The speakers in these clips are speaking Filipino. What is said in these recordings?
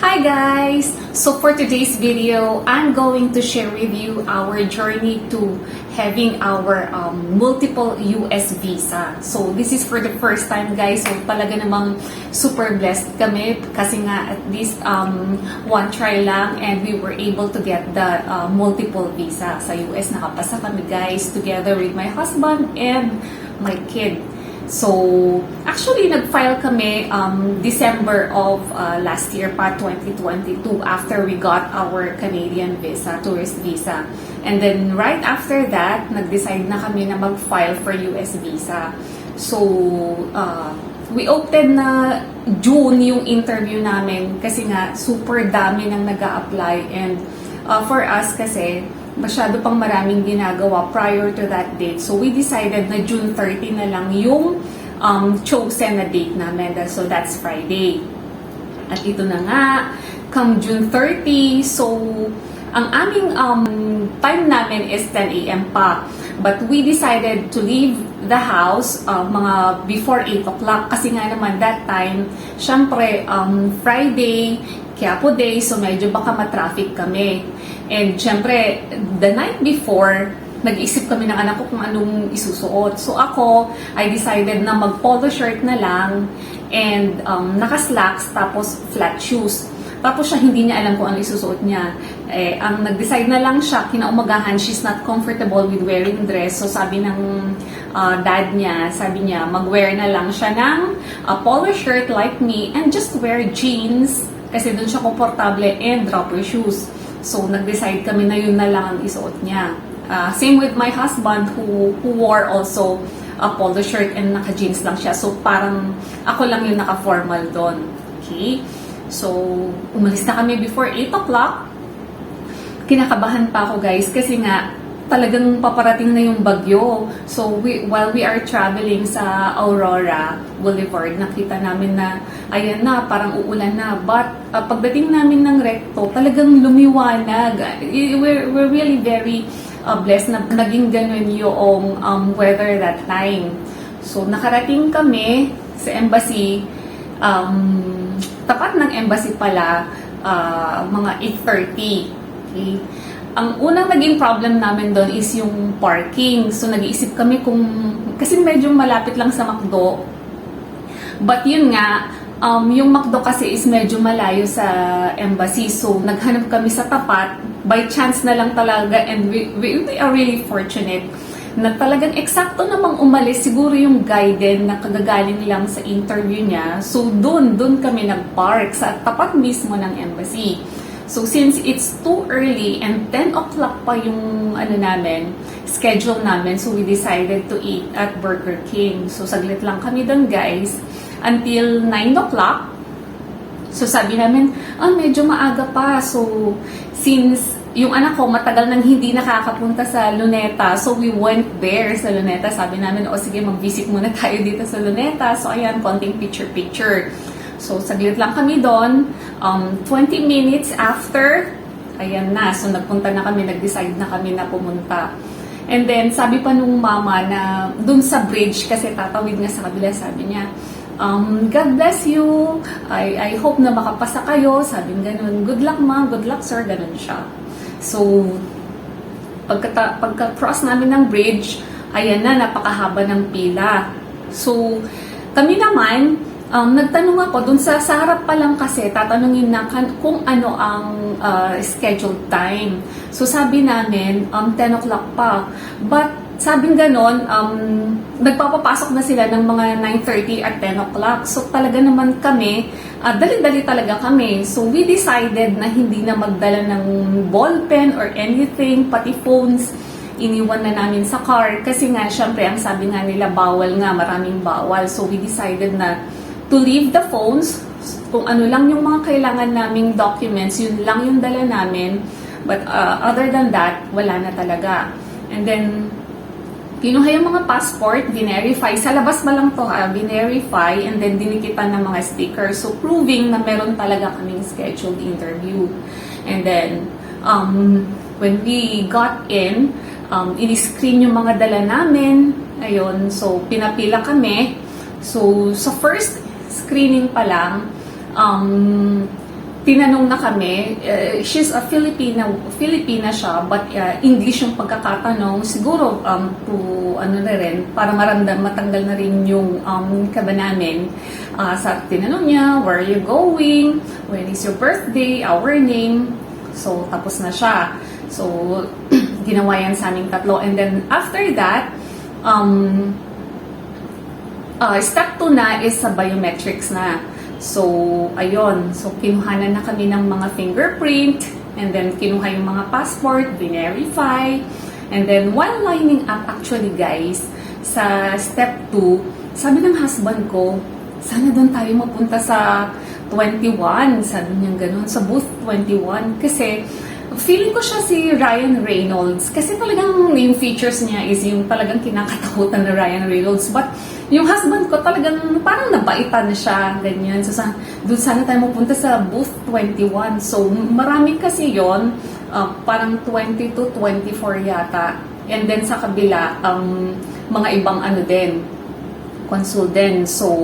Hi guys! So for today's video, I'm going to share with you our journey to having our multiple US visa. So this is for the first time guys. So talaga namang super blessed kami kasi nga at least one try lang and we were able to get the multiple visa sa US. Nakapasa kami guys together with my husband and my kid. So, actually, nag-file kami December of last year pa, 2022, after we got our Canadian visa, tourist visa. And then, right after that, nag-decide na kami na mag-file for US visa. So, we opted na June yung interview namin kasi nga super dami nang nag-a-apply and for us kasi, masyado pang maraming ginagawa prior to that date. So, we decided na June 30 na lang yung chosen na date namin. So, that's Friday. At ito na nga, come June 30, so, ang aming time namin is 10 a.m. pa. But we decided to leave the house mga before 8 o'clock kasi nga naman that time, syempre, Friday, Quiapo Day, so medyo baka matraffic kami. And syempre, the night before, nag-isip kami ng anak ko kung anong isusuot. So ako, I decided na mag-polo shirt na lang and naka-slacks tapos flat shoes. Tapos siya hindi niya alam kung ano isusuot niya. Ang nag-decide na lang siya, kinaumagahan, she's not comfortable with wearing dress. So sabi ng dad niya, sabi niya, mag-wear na lang siya ng polo shirt like me and just wear jeans kasi doon siya komportable and dropper shoes. So, nag-decide kami na yun na lang ang isuot niya. Same with my husband who wore also a polo shirt and naka-jeans lang siya. So, parang ako lang yung naka-formal doon. Okay? So, umalis na kami before 8 o'clock. Kinakabahan pa ako guys kasi nga talagang paparating na yung bagyo. So, while we are traveling sa Aurora Boulevard, nakita namin na, ayan na, parang uulan na. But, pagdating namin ng recto, talagang lumiwanag. We're really very blessed na naging ganun yung weather that time. So, nakarating kami sa embassy. Tapat ng embassy pala, mga 8:30. Okay? Ang unang naging problem namin doon is yung parking. So, nag-iisip kami kasi medyo malapit lang sa McDo. But yun nga, yung McDo kasi is medyo malayo sa embassy. So, naghanap kami sa tapat. By chance na lang talaga and we are really fortunate na talagang eksakto namang umalis. Siguro yung guide na kagagaling lang sa interview niya. So, doon kami nag-park sa tapat mismo ng embassy. So, since it's too early and 10 o'clock pa yung schedule namin, so we decided to eat at Burger King. So, saglit lang kami doon guys, until 9 o'clock. So, sabi namin, medyo maaga pa. So, since yung anak ko matagal nang hindi nakakapunta sa Luneta, so we went there sa Luneta. Sabi namin, sige, mag-visit muna tayo dito sa Luneta. So, ayan, konting picture-picture. So, saglit lang kami doon. 20 minutes after, ayan na. So, nagpunta na kami, nag-decide na kami na pumunta. And then, sabi pa nung mama na doon sa bridge, kasi tatawid nga sa kabila, sabi niya, God bless you. I hope na makapasa kayo. Sabi ganun, good luck ma, good luck sir, ganun siya. So, pagka-cross namin ng bridge, ayan na, napakahaba ng pila. So, kami naman, nagtanong ako, dun sa harap pa lang kasi, tatanungin na kung ano ang scheduled time. So, sabi namin, 10 o'clock pa. But, sabing ganon, nagpapapasok na sila ng mga 9:30 at 10 o'clock. So, talaga naman kami, dali-dali talaga kami. So, we decided na hindi na magdala ng ballpen or anything, pati phones, iniwan na namin sa car. Kasi nga, syempre, ang sabi nga nila, bawal nga, maraming bawal. So, we decided na to leave the phones, kung ano lang yung mga kailangan naming documents, yun lang yung dala namin. But other than that, wala na talaga. And then, kinuha yung mga passport, verify. Sa labas pa lang to, verify, and then dinikitan ng mga stickers. So, proving na meron talaga kaming scheduled interview. And then, when we got in, in-screen yung mga dala namin. Ayun, so, pinapila kami. So, sa first screening pa lang, tinanong na kami, she's a Filipina siya, but English yung pagkakatanong, siguro to ano na rin, para matanggal na rin yung kaba namin. Sa tinanong niya, where are you going? When is your birthday? Our name? So, tapos na siya. So, ginawa yan sa aming tatlo. And then, after that, step 2 na is sa biometrics na. So, ayun. So, kinuhanan na kami ng mga fingerprint. And then, kinuha yung mga passport, verify. And then, while lining up, actually guys, sa step 2, sabi ng husband ko, sana doon tayo mapunta sa 21. Sabi niya ganun, sa booth 21. Kasi, feeling ko siya si Ryan Reynolds. Kasi talagang yung features niya is yung talagang kinakatakutan na Ryan Reynolds. But, yung husband ko talagang parang nabaitan siya, ganyan. So, doon sana tayo mapunta sa booth 21. So, marami kasi yon parang 20 to 24 yata. And then sa kabila, mga ibang ano din, consul din. So,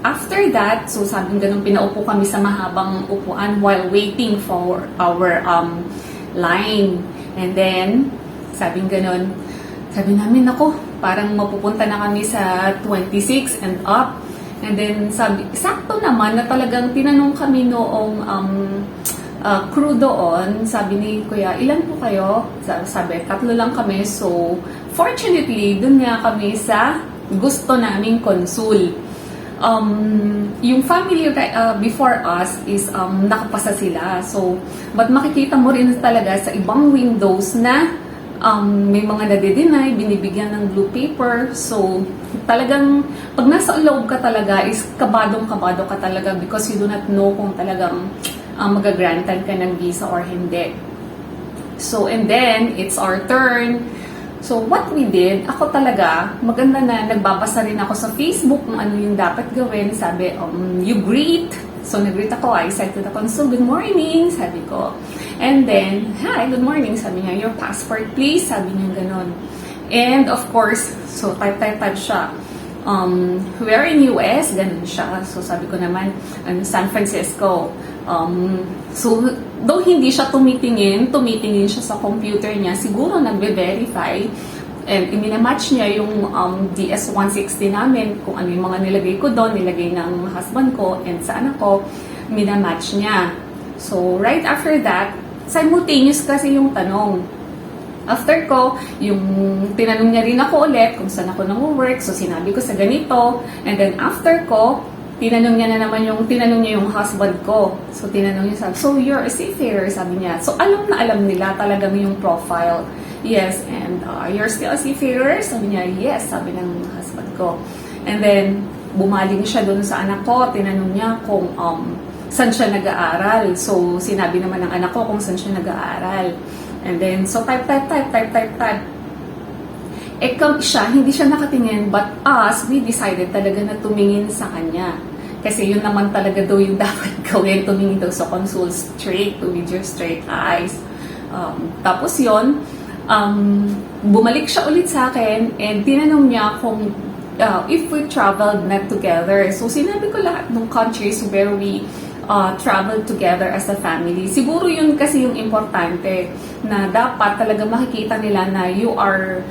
after that, so sabi ganun, pinaupo kami sa mahabang upuan while waiting for our line. And then, sabi ganun, sabi namin, ako, parang mapupunta na kami sa 26 and up. And then, sabi, sakto naman na talagang tinanong kami noong crew doon, sabi ni Kuya, ilan po kayo? Sabi, 3 lang kami. So, fortunately, dun nga kami sa gusto naming consul. Yung family before us is nakapasa sila. So, but makikita mo rin talaga sa ibang windows na may mga nade-deny, binibigyan ng blue paper. So, talagang, pag nasa loob ka talaga, is kabadong-kabado ka talaga because you do not know kung talagang magagrantan ka ng visa or hindi. So, and then, it's our turn. So, what we did, ako talaga, maganda na, nagbabasa rin ako sa Facebook kung ano yung dapat gawin. Sabi, you greet. So, nag-greet ako. I said to the consul, good morning, sabi ko. And then, hi, good morning, sabi niya, your passport please, sabi niya ganon. And of course, so type siya. Where in US, ganun siya. So, sabi ko naman, San Francisco. So, though hindi siya tumitingin siya sa computer niya, siguro nagbe-verify, and iminamatch niya yung DS-160 namin, kung ano yung mga nilagay ko doon, nilagay ng husband ko, and sa anak ko, minamatch niya. So, right after that, simultaneous kasi yung tanong. After ko, yung tinanong niya rin ako ulit kung saan ako nang-work, so sinabi ko sa ganito, and then after ko, tinanong niya yung husband ko. So, tinanong niya, so you're a seafarer, sabi niya. So, alam na alam nila talagang yung profile. Yes, and you're still a seafarer? Sabi niya, yes, sabi ng husband ko. And then, bumaling siya doon sa anak ko, tinanong niya kung saan siya nag-aaral. So, sinabi naman ng anak ko kung saan siya nag-aaral. And then, so type. Siya, hindi siya nakatingin, but us, we decided talaga na tumingin sa kanya. Kasi yun naman talaga daw yung dapat gawin, tumingin daw sa consul straight, with your straight eyes. Tapos yun, bumalik siya ulit sa akin, and tinanong niya kung if we traveled not together. So, sinabi ko lahat ng countries where we travel together as a family. Siguro yun kasi yung importante, na dapat talaga makikita nila na you are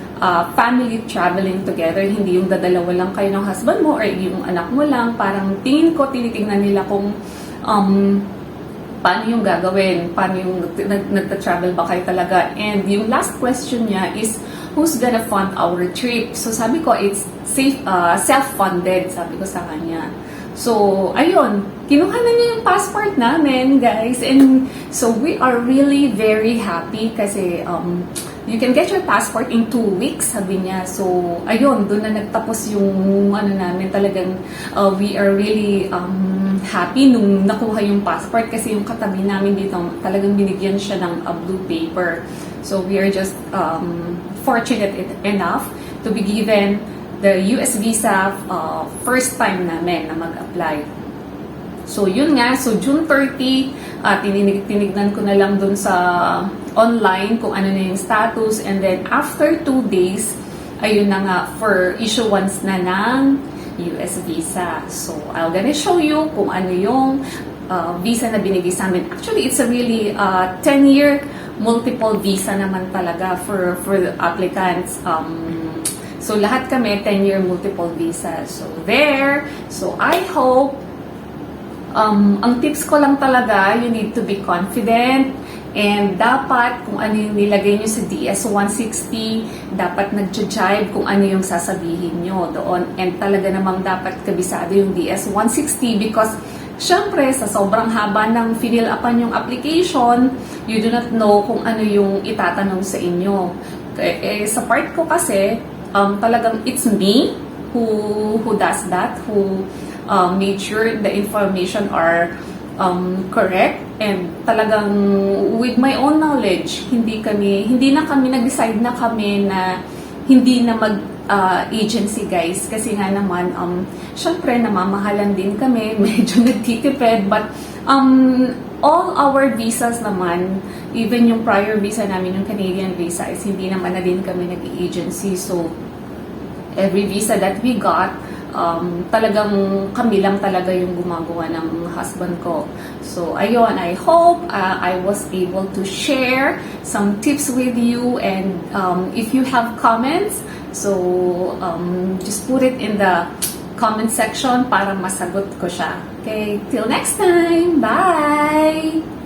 family traveling together, hindi yung dadalawa lang kayo ng husband mo or yung anak mo lang. Parang tingin ko, tinitingnan nila kung paano yung gagawin, paano yung nagta-travel ba kayo talaga. And yung last question niya is, who's gonna fund our trip? So sabi ko, it's self-funded, sabi ko sa kanya. So, ayun, kinuha na niya yung passport namin, guys. And so, we are really very happy kasi you can get your passport in 2 weeks, sabi niya. So, ayun, doon na nagtapos yung ano namin, talagang we are really happy nung nakuha yung passport kasi yung katabi namin dito, talagang binigyan siya ng blue paper. So, we are just fortunate enough to be given the US visa first time namin na mag-apply. So, yun nga. So, June 30, tinignan ko na lang dun sa online kung ano na yung status. And then, after 2 days, ayun na nga, for issuance na ng US visa. So, I'll gonna show you kung ano yung visa na binigay sa amin. Actually, it's a really 10-year multiple visa naman talaga for the applicants. So lahat kami 10-year multiple visa. So there. So I hope ang tips ko lang talaga, you need to be confident. And dapat, kung ano yung nilagay nyo sa DS-160, dapat nag-jibe kung ano yung sasabihin nyo doon. And talaga namang dapat kabisado yung DS-160 because, syempre, sa sobrang haba ng fill-upan yung application, you do not know kung ano yung itatanong sa inyo. Sa part ko kasi, talagang it's me who does that, who made sure the information are correct and talagang with my own knowledge hindi na kami nag-decide na kami na hindi na mag agency guys kasi nga naman syempre namamahalan din kami medyo nagtitipid but all our visas naman even yung prior visa namin yung Canadian visa is hindi naman na din kami nag-agency so every visa that we got talagang kami lang talaga yung gumagawa ng husband ko. So, ayun, I hope I was able to share some tips with you and if you have comments, so just put it in the comment section para masagot ko siya. Okay, till next time! Bye!